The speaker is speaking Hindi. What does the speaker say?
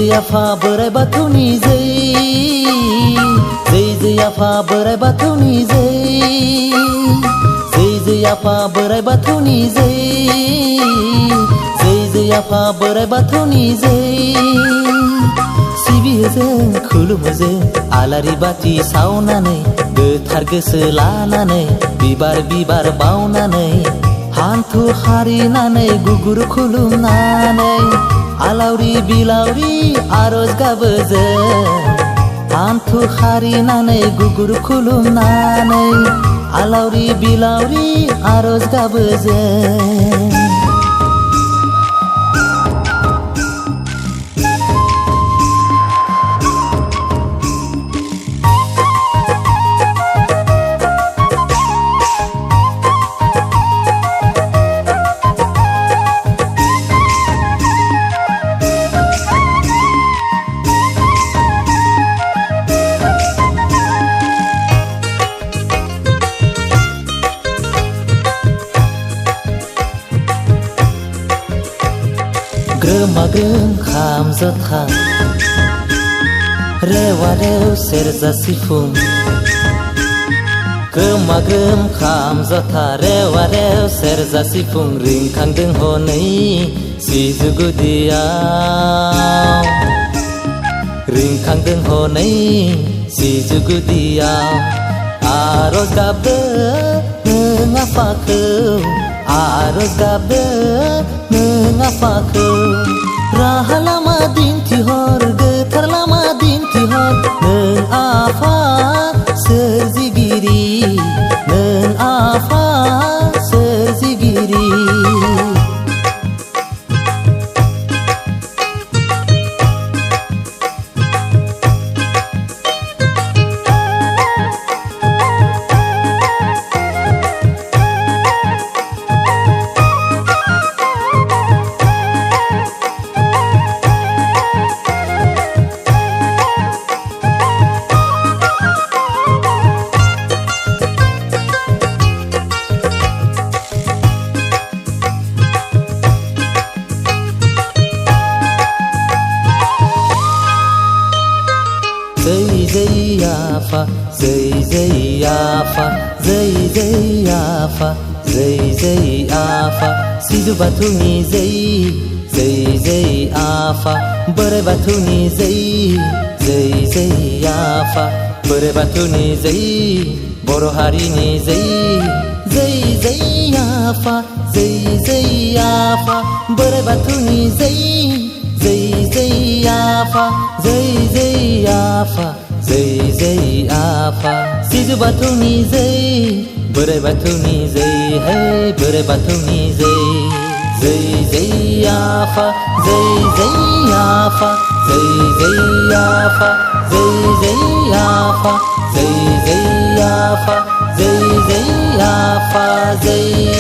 जै आफा बोराइ बाथौनि जै जै आफा बोराइ बाथौनि जै जै आफा बोराइ बाथौनि जै जै आफा बोराइ बाथौनि जै सिबियो जों खुलुमो जों आलारि बाथि सावनानै गोथार गोसो लानानै बिबार बिबार बावनानै हान्थु हारिनानै गुगुर खुलुमनानै आलावरि बिलावरि आरज गाबो जों हान्थु हारिनानै गुगुर खुलुमनानै आलावरि बिलावरि आरज गाबो जों ग्रोमा ग्रोम खाम जथा रेवा रेव सेरजा सिफुं ग्रोमा ग्रोम खाम जथा रेवा रेव सेरजा सिफुं रिंखांदों हनै सिजु गुदियाव रिंखांदों हनै सिजु गुदियाव आरज गाबदो नों आफाखौ आरज गाबदो नों आफाखौ राहा लामा दिन्थिहर गोथार लामा दिन्थिहर नों आफा सोरजिगिरि नों आफा सोरजिगिरि जै आफा जै आफा जै आफा जै आफा सिजु बाथौनि जै आफा बोराइ बाथौनि जै आफा बोराइ बाथौनि जै बर' हारिनि जै आफा जै आफा बोराइ बाथौनि जै आफा जै आफा जै आफा सिजु बाथौनि जै बोराइ बाथौनि जै हे बोराइ बाथौनि जै आफा जै आफा जै आफा जै आफा जै आफा जै आफा जै